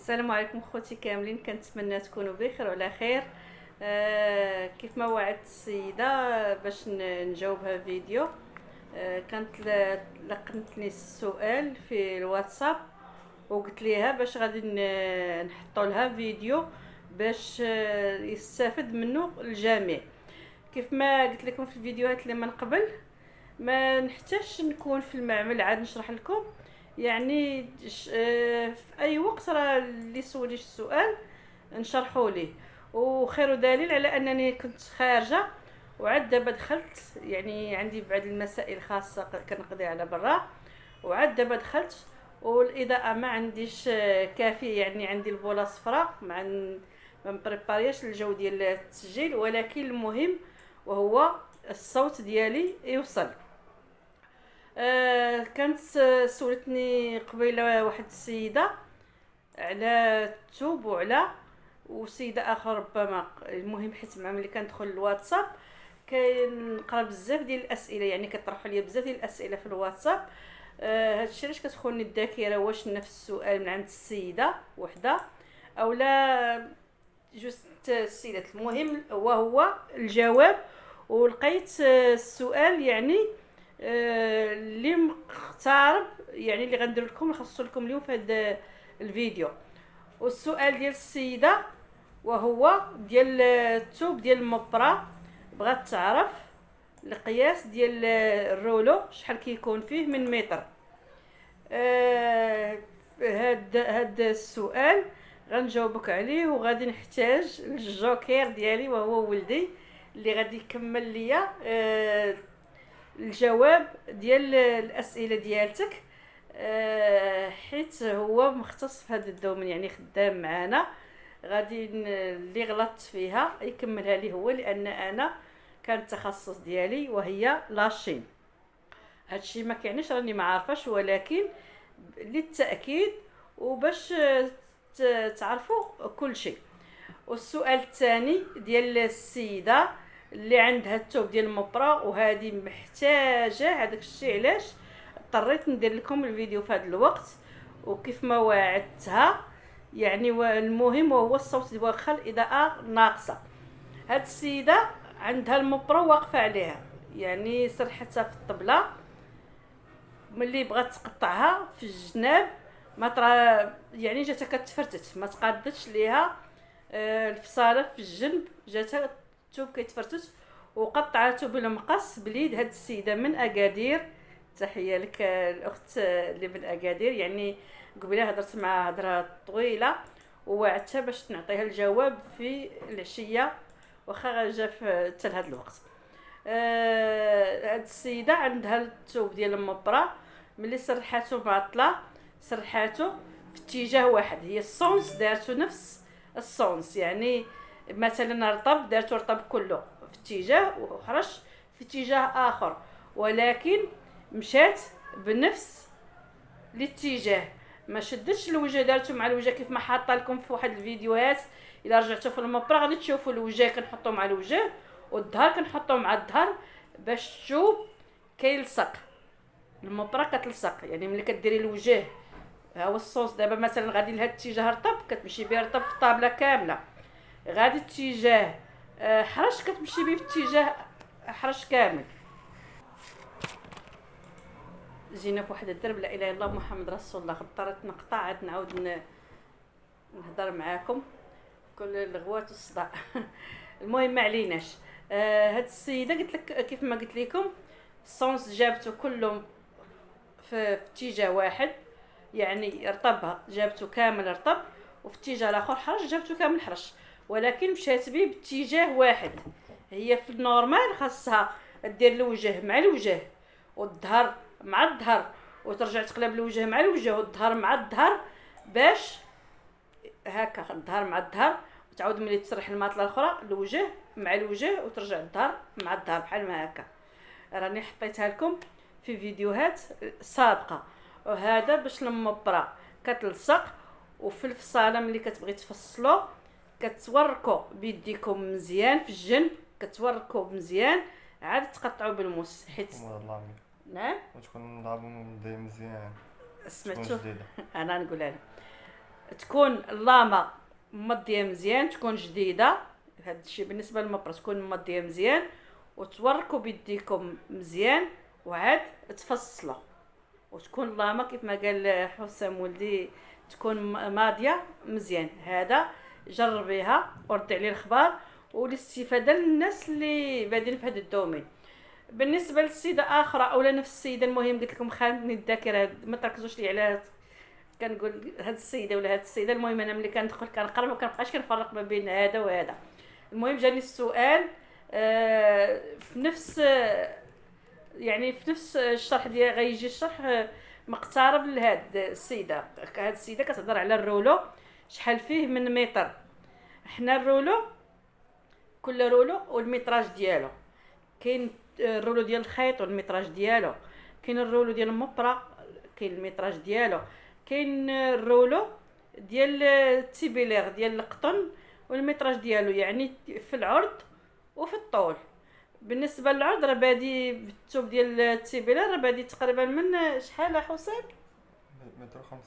السلام عليكم خوتي كاملين، كنتمنى تكونوا بخير وعلى خير. كيف ما وعدت السيده باش نجاوبها فيديو. كانت لقنتني السؤال في الواتساب وقلت ليها باش غادي نحطوا لها فيديو باش يستافد منه الجميع. كيف ما قلت لكم في الفيديوهات اللي من قبل، ما نحتاجش نكون في المعمل عاد نشرح لكم. يعني في اي وقت راه اللي سوليش السؤال نشرحوا ليه. وخير دليل على انني كنت خارجه وعاد دابا دخلت، يعني عندي بعض المسائل خاصه كنقضي على برا، وعاد دابا دخلت والاضاءه ما عنديش كافيه، يعني عندي البوله صفراء ما مبريبارياش الجو ديال التسجيل، ولكن المهم وهو الصوت ديالي يوصل. كانت سولتني قبيله واحد السيده على التوب وسيده اخرى ربما، المهم حيت مع ملي كندخل الواتساب كنقرا بزاف ديال الاسئله، يعني كطرحوا لي بزاف ديال الاسئله في الواتساب. هادشي علاش كتخوني الذاكره، واش نفس السؤال من عند السيده وحده او لا جوج السيدات. المهم وهو الجواب، ولقيت السؤال يعني اللي مقترب، يعني اللي غندير لكم نخصص لكم اليوم في هذا الفيديو. والسؤال ديال السيده وهو ديال الثوب ديال المبرة، بغات تعرف القياس ديال الرولو شحال كيكون فيه من متر. هاد السؤال غنجاوبك عليه، وغادي نحتاج الجوكر ديالي وهو ولدي اللي غادي يكمل ليا الجواب ديال الاسئله ديالتك، حيت هو مختص في هذا الدومين، يعني خدام معنا. غادي اللي غلطت فيها يكملها لي هو، لان انا كان التخصص ديالي وهي لاشين. هادشي ما كيعنيش راني ما عارفاش، ولكن للتاكيد وباش تعرفوا كل شيء. والسؤال الثاني ديال السيده اللي عندها الثوب ديال المبرة، وهذه محتاجه هذاك الشيء، علاش اضطريت ندير لكم الفيديو في هذا الوقت وكيف ما وعدتها. يعني المهم وهو الصوت، واخا الاضاءه ناقصه. هاد السيده عندها المبرة واقفه عليها، يعني سرحتها في الطبله، ملي بغات تقطعها في الجناب ما ترى، يعني جاتها كتفرتت، ما تقادتش ليها الفصاله في الجنب، جاتها الثوب كيتفرتت وقطعته بالمقص باليد. هاد السيده من اكادير، تحيه لك الاخت اللي من اكادير. يعني قبيله هضرت معها هضره طويله ووعدتها باش نعطيها الجواب في العشيه، واخا جا حتى لهذا الوقت. هاد السيده عندها الثوب ديال المبرة، ملي سرحاتو معطله سرحاتو في اتجاه واحد، هي الصونس دارتو نفس الصونس، يعني مثلا رطب دارتو رطب كله في اتجاه وحرش في اتجاه اخر، ولكن مشات بنفس الاتجاه، ما شدتش الوجه، دارتو مع الوجه كيف ما حاطه لكم في واحد الفيديوهات. الا رجعتوا في المبرة غادي تشوفوا الوجه كنحطو مع الوجه والظهر كنحطو مع الظهر باش الثوب كيلصق، المبرة كتلصق. يعني ملي كديري الوجه، ها هو الصوص دابا مثلا غادي لهاد الاتجاه رطب كتمشي بيه رطب في الطابله كامله، غادي اتجاه حرش كتمشي بيه في اتجاه حرش كامل. جينا في واحد الدرب لا اله الا الله محمد رسول الله، اضطريت نقطع عاد نعاود نهضر معاكم كل الغوات والصداع. المهم ما عليناش. هاد السيده قلت لك كيف ما قلت لكم، الصونس جابته كلهم في اتجاه واحد، يعني رطبها جابته كامل رطب، وفي اتجاه الاخر حرش جابته كامل حرش، ولكن مشات به باتجاه واحد. هي في النورمال خاصها دير الوجه مع الوجه والظهر مع الظهر، وترجع تقلب الوجه مع الوجه والظهر مع الظهر، باش هكا الظهر مع الظهر، وتعاود ملي تسرح الماطله الاخرى الوجه مع الوجه وترجع الظهر مع الظهر بحال ما هكا. راني حطيتها لكم في فيديوهات سابقه، وهذا باش المبرة كتلصق. وفي الفصاله ملي كتبغي تفصلو كتوركو بيديكم مزيان في الجنب، كتوركو مزيان عاد تقطعوا بالموس، حيت نعم وتكون ضربهم مزيان. سمعتو. انا نقولها لك، تكون اللامه ممضيه مزيان، تكون جديده. هذا الشيء بالنسبه للمبره تكون ممضيه مزيان، وتوركوا بيديكم مزيان، وعاد تفصلوا، وتكون اللامه كيف ما قال حسام ولدي تكون ماضيه مزيان. هذا جربيها ورد عليه الخبر، والاستفاده للناس اللي بادين في هذا الدومين. بالنسبه للسيده اخرى اولا نفس السيده، المهم قلت لكم خانتني الذاكره، ما تركزوش لي على كنقول هاد السيده ولا هاد السيده. المهم انا ملي كندخل كنقرا ما كنبقاش كنفرق ما بين هذا وهذا. المهم جاني السؤال في نفس يعني في نفس الشرح ديال غيجي الشرح مقترب لهاد السيده. هاد السيده كتهضر على الرولو شحال فيه من متر. حنا الرولو كل رولو والميتراج ديالو، كاين الرولو ديال الخيط والميتراج ديالو، كاين الرولو ديال المبره كاين الميتراج ديالو، كاين الرولو ديال التيبيلير ديال القطن والميتراج ديالو يعني في العرض وفي الطول. بالنسبه للعرض راه بادي بالثوب ديال التيبيلير راه بادي تقريبا من شحال حسين؟ متر 50.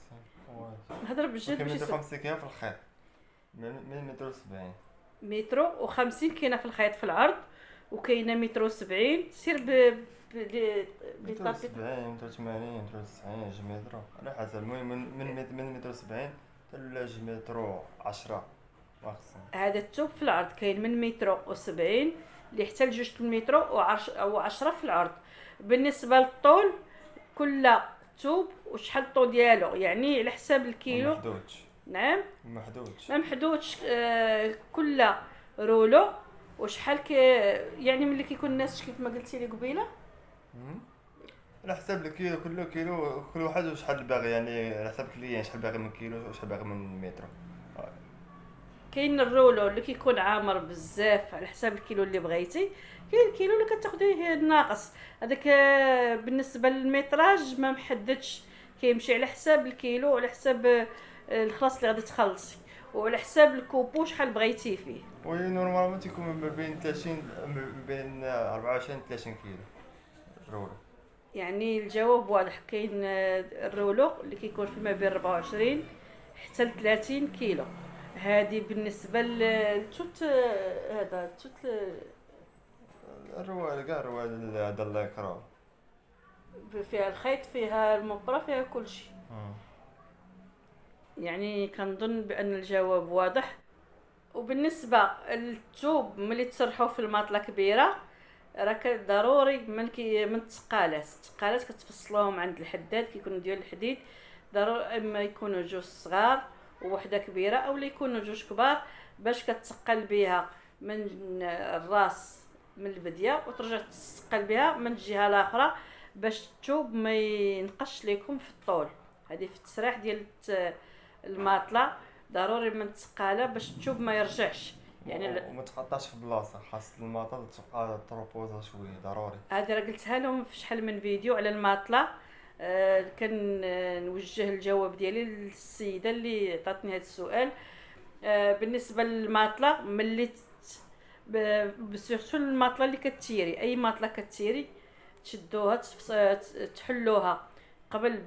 نهضر بجد متر 50 كاين في الخيط من متر 70. متر و50 كاينه في الخيط في العرض، وكاينه متر و70 سير متر 70 متر 80 متر 90 جمتر على حسب. المهم من متر 70 حتى جمتر 10 ماكسيم. هذا الثوب في العرض كاين من متر و70 اللي حتى لجوج المتر او 10 في العرض. بالنسبه للطول كل ثوب وشحال الطول ديالو يعني على حساب الكيلو. محدودش. نعم محدودش. ما محدودش. كل رولو وشحال يعني ملي كيكون الناس كيف ما قلتي لي قبيله على حساب الكيلو. كل كيلو كل واحد وشحال باغي، يعني على حساب الكليان شحال باغي من كيلو وشحال باغي من متر. كاين الرولو اللي كيكون عامر بزاف على حساب الكيلو اللي بغيتي، كاين الكيلو اللي كتاخديه ناقص. هذاك بالنسبه للميتراج ما محددش، كيمشي على حساب الكيلو وعلى حساب الخلاص اللي غادي تخلصي وعلى حساب الكوبو شحال بغيتي فيه. وي نورمالمون تيكون ما بين 30 ما بين 24 30 كيلو رولو. يعني الجواب واضح. كاين الرولو اللي كيكون في ما بين 24 حتى ل 30 كيلو. هذه بالنسبه للتوت. هذا التوت الروال كاع الروال هذا الله يكرهه فيها الخيط فيها المبره فيها كل شيء. يعني كنظن بان الجواب واضح. وبالنسبه للثوب ملي تسرحوه في الماطله كبيره راه ضروري من الثقالات كتفصلوهم عند الحداد كيكونوا ديال الحديد. ضروري اما يكونوا جوج صغار ووحده كبيره او يكونوا جوج كبار باش كتثقل بها من الراس من البديه وترجع تثقل بها من الجهه الاخرى باش الثوب ما ينقش لكم في الطول. هذه في التسريح ديال الماطله ضروري من الثقاله باش الثوب ما يرجعش يعني وما تقطعش في بلاصه. خاص الماطله تبقى تروبوزا شويه ضروري. هذه راه قلتها لهم في شحال من فيديو على الماطله. نوجه الجواب ديالي للسيده اللي عطاتني هذا السؤال. بالنسبه للماطله ملي بسيرتو الماطله اللي كتيري اي ماطله كتيري تشدوها تحلوها قبل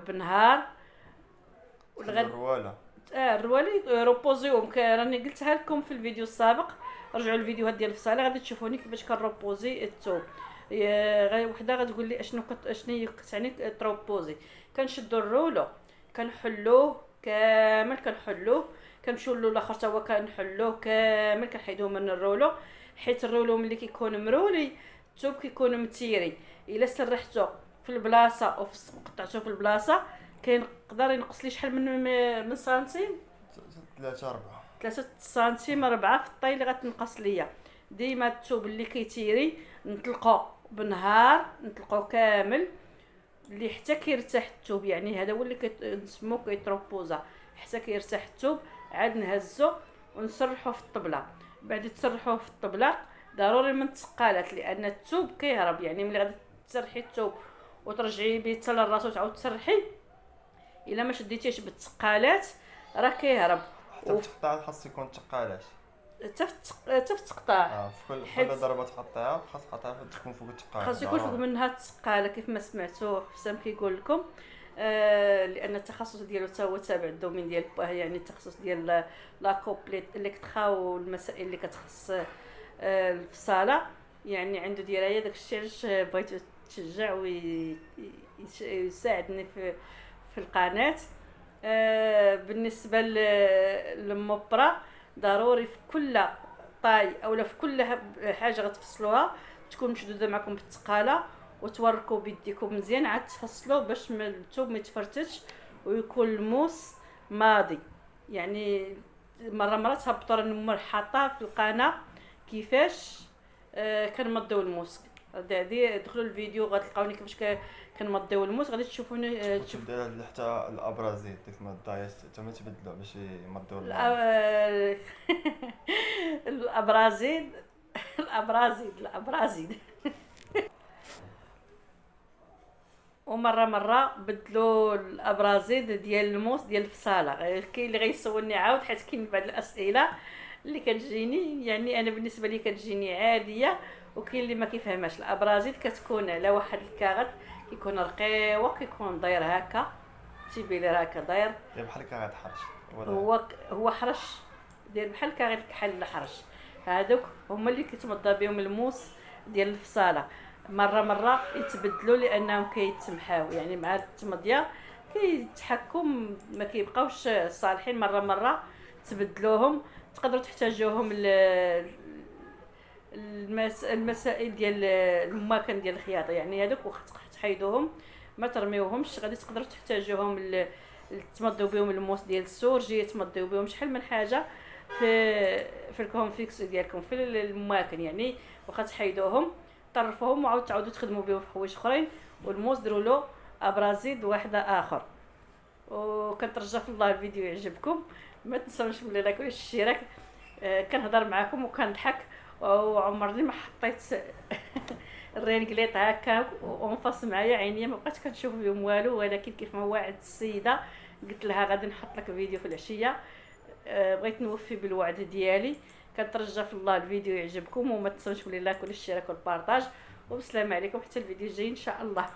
بنهار الرواله. الروالي روبوزيوم. راني قلتها لكم في الفيديو السابق، رجعوا الفيديوهات ديال الفصاله غادي تشوفوني كيفاش كنروبوزي الثوب. وحده غتقول لي اشنو هي كتعني تروبوزي. كنشدوا الرولو كنحلوه كامل، كنمشيو للاخر حتى هو كنحلوه كامل، كنحيدوه من الرولو حيت الرولو ملي كيكون مرولي الثوب كيكون متيري. الا سرحتو في البلاصه قطعتو في البلاصه كيقدر ينقص لي شحال من سنتيم 3 سنتيم 4 في الطي اللي غتنقص ليا. ديما الثوب اللي كيتيري نطلقو بنهار نطلقو كامل اللي حتى كيرتاح الثوب. يعني هذا هو اللي كنسموه كيتروبوزا حتى كيرتاح الثوب عاد نهزو ونسرحوه في الطبله. بعد تسرحوه في الطبله ضروري من الثقالات لان الثوب كيهرب. يعني ملي غادي تسرحي الثوب وترجعي بيه حتى للراس وتعاود تسرحي الا ما شديتيش بالثقالات راه كيهرب. حتى تقطع خاص يكون ثقالات حتى في التقطاع. في كل ضربه تقطعها خاص تكون فوق الثقاله. خاص يكون فوق منها الثقاله كيف ما سمعتوا حسام كيقول لكم. لان التخصص ديالو حتى هو تابع الدومين ديال يعني التخصص ديال لا كوبليت الكترا والمسائل اللي كتخص الفصاله. يعني عنده درايه داكشي علاش بغيتو تشجع ويساعدني في القناه. بالنسبه للمبرة ضروري في كل طاي اولا في كل حاجه غتفصلوها تكون مشدوده معكم بالثقاله وتوركوا بيديكم مزيان عاد تفصلوا باش الثوب ما يتفرتش ويكون الموس ماضي. يعني مره تهبطوا راني حاطاه في القناه كيفاش كنمضيو الموس. هادي دخلوا الفيديو غتلقاوني كيفاش كنمضيو الموس غادي تشوفوني تشوف حتى الابرازيد ديك الدايس حتى ما تبدلوا باش يمضيو الابرازيد ومره بدلوا الابرازيد ديال الموس ديال الفصاله. كاين اللي غيسولني عاود حيت كاين بعض الاسئله اللي كتجيني يعني انا بالنسبه لي كتجيني عاديه وكاين اللي ما كيفهمهاش. الابرازيد كتكون على واحد الكاغط كيكون رقيق كيكون داير هكا تيبيلي هكا داير بحال كاغط حرش. هو حرش داير بحال كاغط كحل الحرش. هادوك هما اللي كيتمضى بهم الموس ديال الفصاله. مره يتبدلوا لانهم كيتمحاو يعني مع التمضيه كيتحكم ما كيبقاوش صالحين. مره تبدلوهم تقدروا تحتاجوهم المسائل ديال الماكن ديال الخياطه. يعني هذوك وقت تحيدوهم ما ترميوهمش غادي تقدروا تحتاجوهم تمضيو بهم الموس ديال السورجي تمضيو بهم شحال من حاجه في الكونفيكس ديالكم في الماكن. يعني واخا تحيدوهم طرفوهم وعاود تعاودوا تخدموا بهم في حوايج اخرين والموس ديروا له ابرازيد واحد اخر. وكنترجى في الله الفيديو يعجبكم ما تنساوش من لايك والاشتراك. كنهضر معكم وكنضحك وعمرني ما حطيت الرينكليط هكا وانفاس معايا عينيا ما بقيتش كنشوف بهم والو. ولكن كيف ما وعدت السيده قلت لها غادي نحط لك فيديو في العشيه. بغيت نوفي بالوعد ديالي. كنترجى في الله الفيديو يعجبكم وما تنساوش من لايك والاشتراك والبارطاج. وبسلام عليكم حتى الفيديو الجاي ان شاء الله.